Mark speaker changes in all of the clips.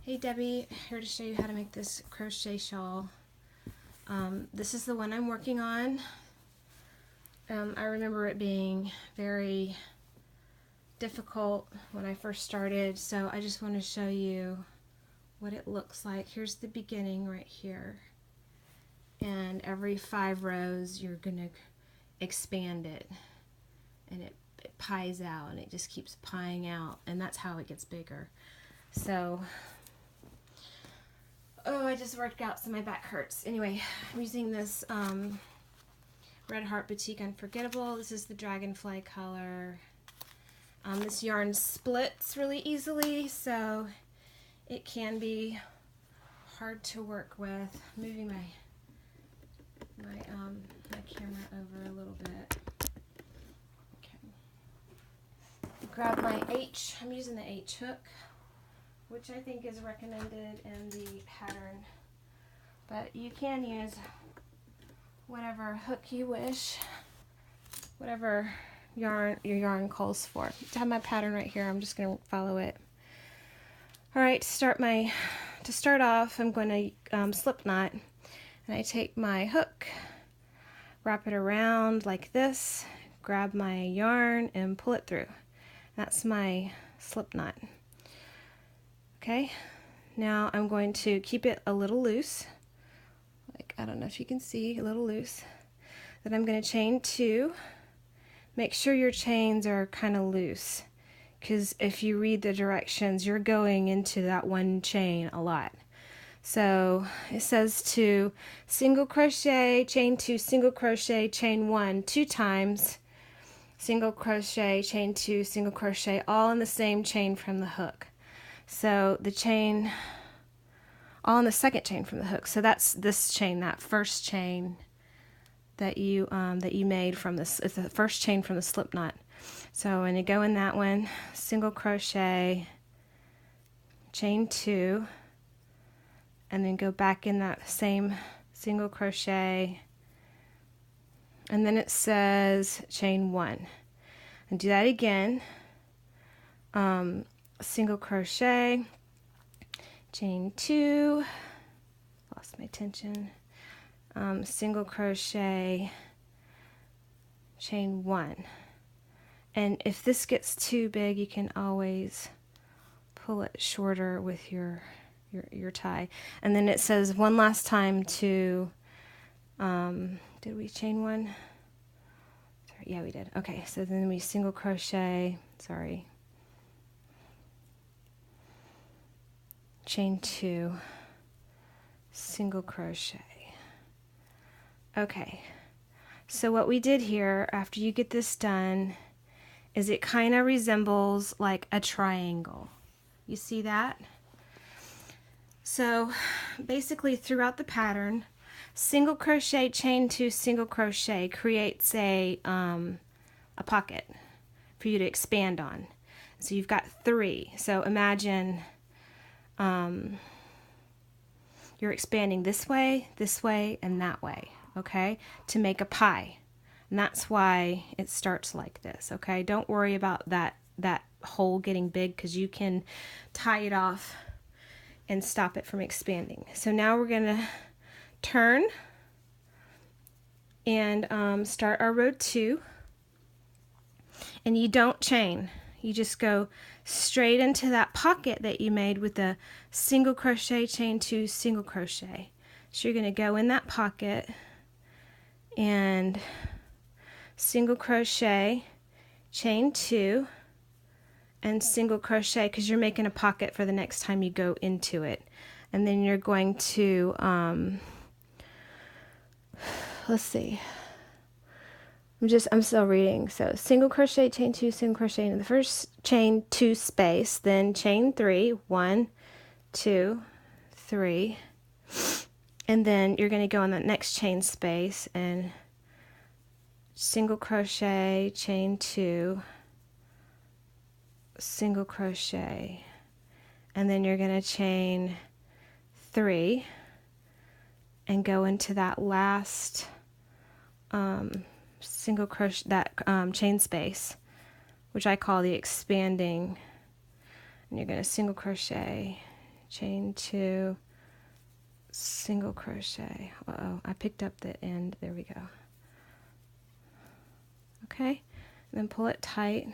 Speaker 1: Hey Debbie, here to show you how to make this crochet shawl. This is the one I'm working on. I remember it being very difficult when I first started, so I just want to show you what it looks like. Here's the beginning right here, and every 5 rows you're going to expand it, and it pies out, and it just keeps pieing out, and that's how it gets bigger. So oh, I just worked out so my back hurts. Anyway, I'm using this Red Heart Boutique Unforgettable. This is the Dragonfly color. This yarn splits really easily, so it can be hard to work with. I'm moving my camera over a little bit. Okay. Grab my H. I'm using the H hook, which I think is recommended in the pattern, but you can use whatever hook you wish, whatever your yarn calls for. I have my pattern right here. I'm just going to follow it. All right, to start off, I'm going to slip knot, and I take my hook, wrap it around like this, grab my yarn, and pull it through. That's my slip knot. Okay, now I'm going to keep it a little loose, like, I don't know if you can see, a little loose. Then I'm going to chain 2. Make sure your chains are kind of loose, because if you read the directions, you're going into that one chain a lot. So it says to single crochet, chain 2, single crochet, chain 1 2 times, single crochet, chain 2, single crochet, all in the same chain from the hook. So the chain, all in the second chain from the hook. So that's this chain, that first chain that you made from this. It's the first chain from the slip knot. So when you go in that one, single crochet, chain 2, and then go back in that same single crochet, and then it says chain 1, and do that again. Single crochet, chain 2, lost my tension, single crochet, chain 1, and if this gets too big, you can always pull it shorter with your tie. And then it says one last time to did we chain 1? Sorry, yeah, we did. Okay, so then we single crochet, sorry, chain 2, single crochet. Okay, so what we did here after you get this done is it kind of resembles like a triangle. You see that? So basically throughout the pattern, single crochet, chain 2, single crochet creates a pocket for you to expand on. So you've got 3. So imagine you're expanding this way, and that way, okay, to make a pie. And that's why it starts like this, okay? Don't worry about that hole getting big, because you can tie it off and stop it from expanding. So now we're going to turn and start our row 2. And you don't chain. You just go straight into that pocket that you made with the single crochet, chain 2, single crochet. So you're going to go in that pocket and single crochet, chain 2, and single crochet, because you're making a pocket for the next time you go into it. And then you're going to let's see, I'm still reading. So single crochet, chain 2, single crochet into the first chain 2 space, then chain 3, 1 2 3, and then you're going to go on that next chain space and single crochet, chain 2, single crochet, and then you're going to chain 3 and go into that last single crochet, that chain space, which I call the expanding, and you're going to single crochet, chain 2, single crochet. Uh-oh, I picked up the end. There we go. Okay, then pull it tight.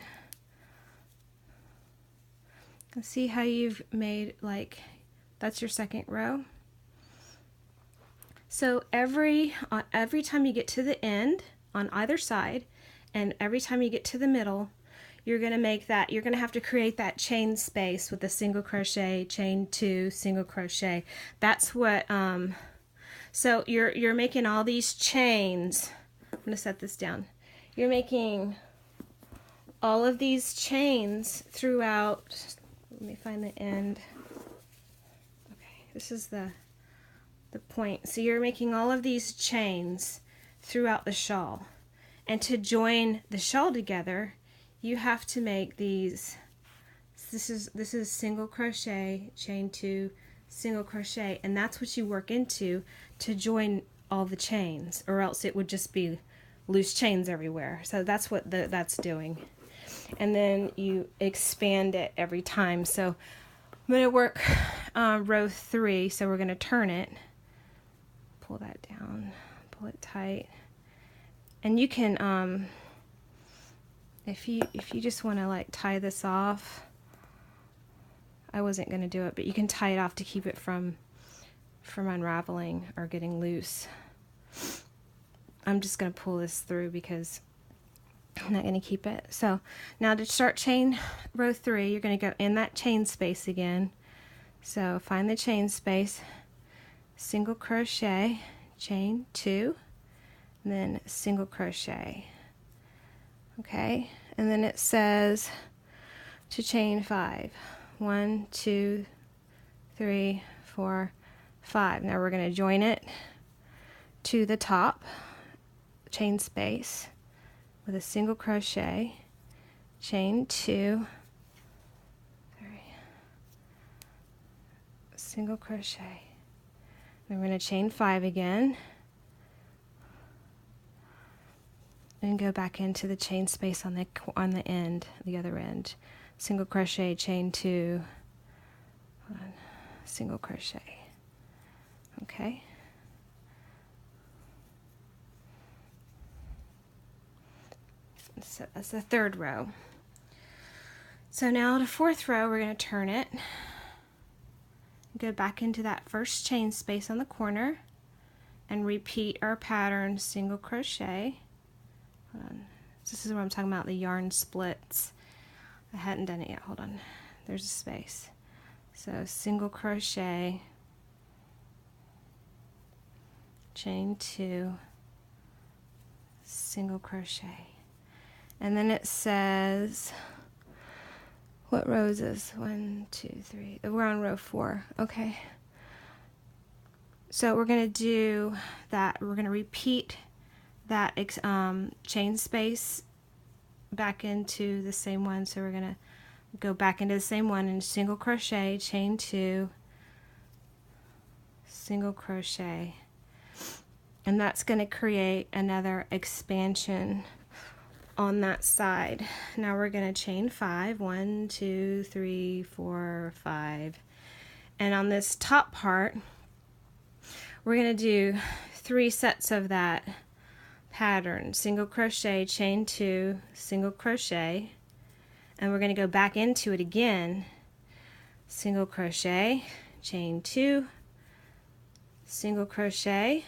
Speaker 1: And see how you've made, like, that's your second row. So every time you get to the end on either side, and every time you get to the middle, you're going to make that, you're going to have to create that chain space with a single crochet, chain 2, single crochet. That's what, so you're making all these chains. I'm going to set this down. You're making all of these chains throughout. Let me find the end. Okay, this is the point. So you're making all of these chains throughout the shawl. And to join the shawl together, you have to make these. This is single crochet, chain 2, single crochet, and that's what you work into to join all the chains, or else it would just be loose chains everywhere. So that's what that's doing. And then you expand it every time. So I'm going to work row 3, so we're going to turn it, pull that down, pull it tight, and you can if you just want to like tie this off, I wasn't going to do it, but you can tie it off to keep it from unraveling or getting loose. I'm just going to pull this through because I'm not going to keep it. So now to start chain row 3, you're going to go in that chain space again. So find the chain space, single crochet, chain 2, and then single crochet. Okay, and then it says to chain 5. 1, 2, 3, 4, 5. Now we're going to join it to the top chain space with a single crochet, chain 2, 3, single crochet. Then we're going to chain 5 again and go back into the chain space on the end, the other end. Single crochet, chain 2, single crochet. Okay. So that's the third row. So now the fourth row, we're going to turn it, go back into that first chain space on the corner, and repeat our pattern, single crochet. Hold on. This is what I'm talking about, the yarn splits. I hadn't done it yet. Hold on. There's a space. So single crochet, chain 2, single crochet. And then it says, what row is this? 1, 2, 3. We're on row 4. Okay. So we're going to do that. We're going to repeat that chain space back into the same one. So we're going to go back into the same one and single crochet, chain 2, single crochet. And that's going to create another expansion on that side. Now we're going to chain 5. 1, 2, 3, 4, 5. And on this top part, we're going to do 3 sets of that pattern. Single crochet, chain 2, single crochet. And we're going to go back into it again. Single crochet, chain 2, single crochet.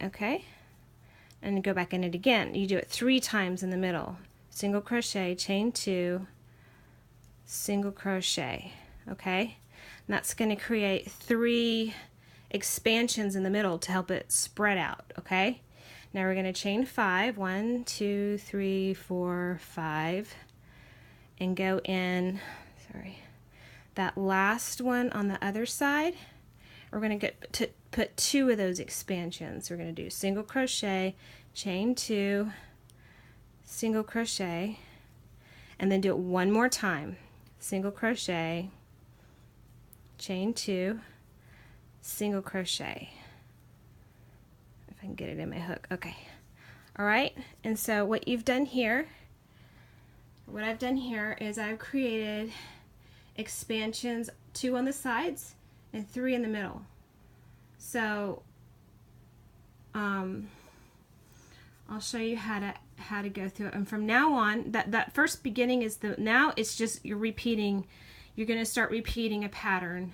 Speaker 1: Okay. And go back in it again. You do it 3 times in the middle. Single crochet, chain 2, single crochet. Okay? And that's going to create 3 expansions in the middle to help it spread out. Okay? Now we're going to chain 5. 1, 2, 3, 4, 5. And go in, that last one on the other side. We're going to get to put 2 of those expansions. We're going to do single crochet, chain 2, single crochet, and then do it one more time. Single crochet, chain 2, single crochet. If I can get it in my hook. Okay. All right. And so what I've done here is I've created expansions 2 on the sides and 3 in the middle. So I'll show you how to go through it. And from now on, that first beginning is now it's just you're going to start repeating a pattern.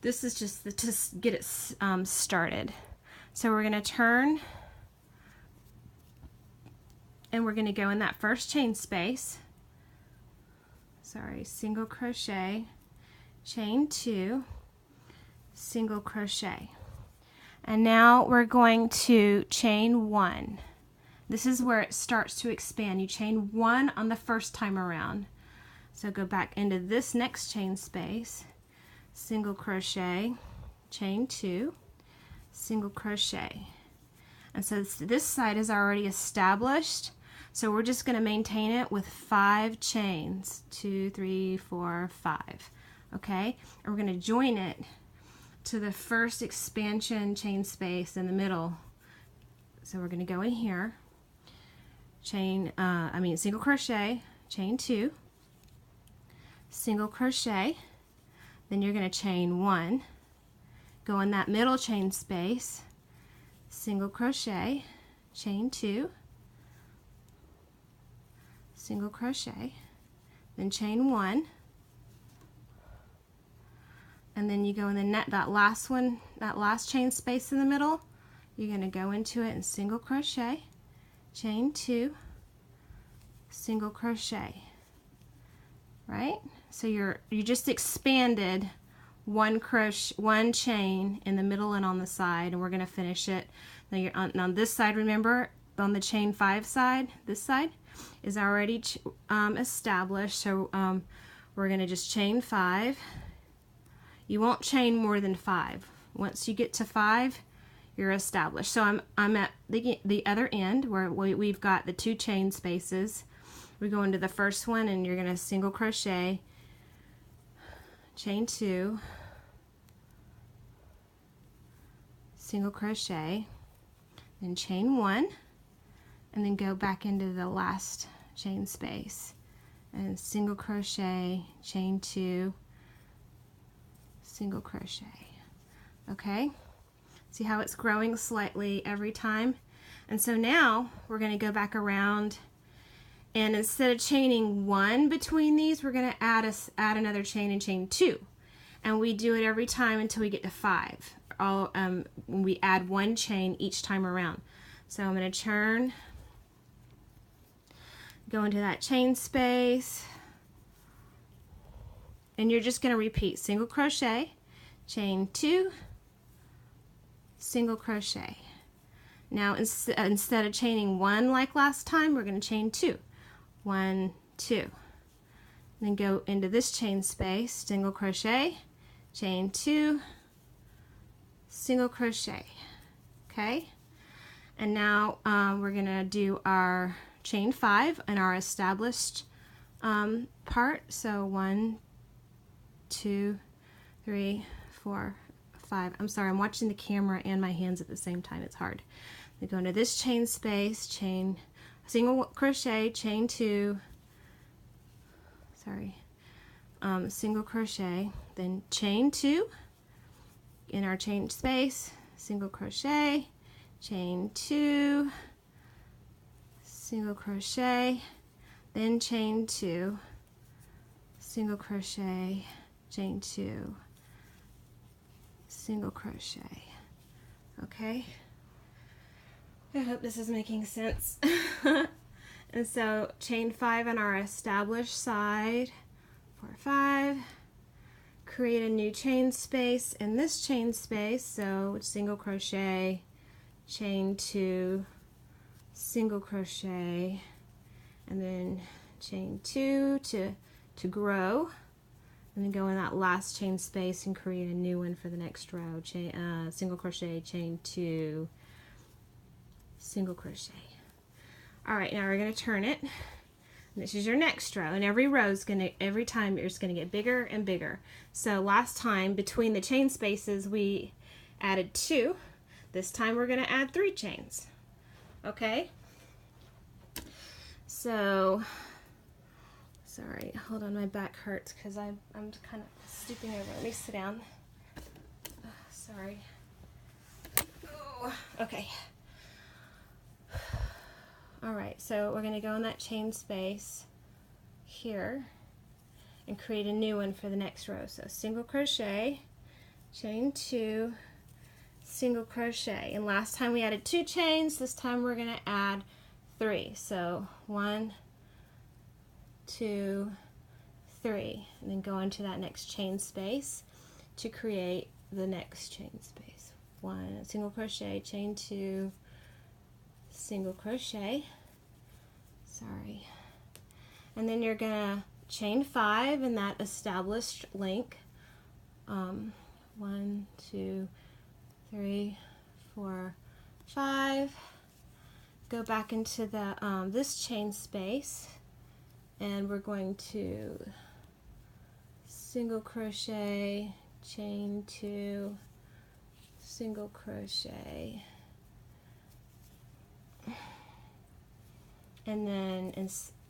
Speaker 1: This is just to get it started. So we're going to turn, and we're going to go in that first chain space. Sorry, single crochet, chain 2, single crochet. And now we're going to chain 1. This is where it starts to expand. You chain 1 on the first time around. So go back into this next chain space, single crochet, chain 2, single crochet. And so this side is already established, so we're just going to maintain it with 5 chains, 2, 3, 4, 5. Okay, and we're going to join it to the first expansion chain space in the middle. So we're going to go in here, single crochet, chain 2, single crochet, then you're going to chain 1, go in that middle chain space, single crochet, chain 2, single crochet, then chain 1, and then you go in that last chain space in the middle, you're going to go into it and single crochet, chain 2, single crochet. Right? So you just expanded one chain in the middle and on the side, and we're going to finish it. Now you're on this side, remember, on the chain 5 side, this side is already established, so we're going to just chain 5. You won't chain more than 5. Once you get to 5, you're established. So I'm at the other end where we've got the 2 chain spaces. We go into the first one, and you're going to single crochet, chain 2, single crochet, then chain 1, and then go back into the last chain space and single crochet, chain 2, single crochet. Okay, see how it's growing slightly every time? And so now we're going to go back around, and instead of chaining 1 between these, we're going to add another chain and chain 2, and we do it every time until we get to 5. We add 1 chain each time around. So I'm going to turn, go into that chain space, and you're just going to repeat single crochet, chain 2, single crochet. Now instead of chaining 1 like last time, we're going to chain 2. 1, 2. Then go into this chain space, single crochet, chain 2, single crochet. Okay, and now we're going to do our chain 5 in our established part. So 1, 2, 3, 4, 5. I'm sorry, I'm watching the camera and my hands at the same time. It's hard. We go into this chain space, chain, single crochet, chain 2, single crochet, then chain 2 in our chain space, single crochet, chain 2, single crochet, then chain 2, single crochet, chain 2, single crochet. Okay, I hope this is making sense. And so chain 5 on our established side, 4, 5, create a new chain space in this chain space, so single crochet, chain 2, single crochet, and then chain 2 to grow, and then go in that last chain space and create a new one for the next row. Single crochet, chain 2, single crochet. Alright, now we're going to turn it. This is your next row, and every row is every time it's going to get bigger and bigger. So last time between the chain spaces we added 2. This time we're going to add 3 chains. Okay? So Sorry, hold on, my back hurts because I'm kind of stooping over. Let me sit down. Sorry. Oh, okay. All right, so we're going to go in that chain space here and create a new one for the next row. So single crochet, chain 2, single crochet. And last time we added 2 chains, this time we're going to add 3. So 1, 2, 3, and then go into that next chain space to create the next chain space. 1 single crochet, chain 2, single crochet, sorry, and then you're gonna chain 5 in that established link. 1, 2, 3, 4, 5. Go back into the this chain space, and we're going to single crochet, chain 2, single crochet, and then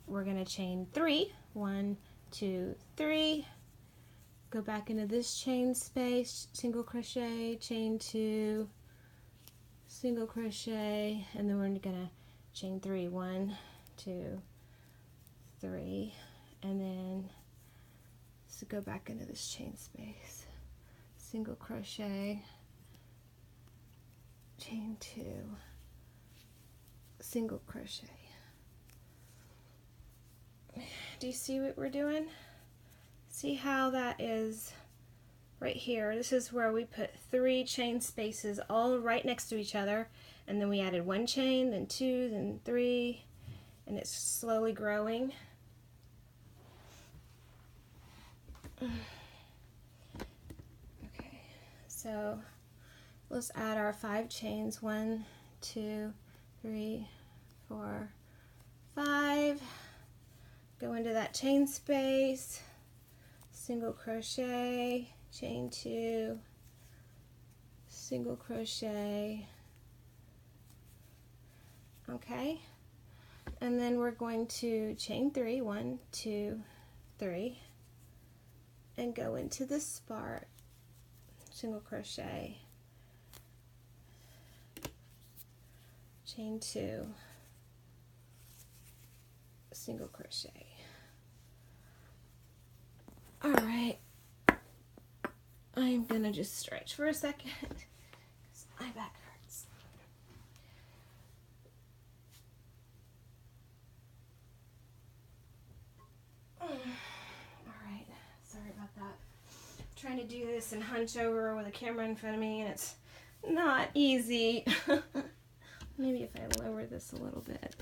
Speaker 1: we're going to chain 3, 1, 2, 3, go back into this chain space, single crochet, chain 2, single crochet, and then we're going to chain 3, 1, 2, 3, and then so go back into this chain space, single crochet, chain 2, single crochet. Do you see what we're doing? See how that is right here? This is where we put 3 chain spaces all right next to each other, and then we added 1 chain, then 2, then 3, and it's slowly growing. Okay, so let's add our 5 chains. 1, 2, 3, 4, 5. Go into that chain space, single crochet, chain 2, single crochet. Okay, and then we're going to chain 3, 1, 2, 3, and go into this part, single crochet, chain 2, single crochet. All right, I'm gonna just stretch for a second because my back hurts. All right, sorry about that. I'm trying to do this and hunch over with a camera in front of me, and it's not easy. Maybe if I lower this a little bit.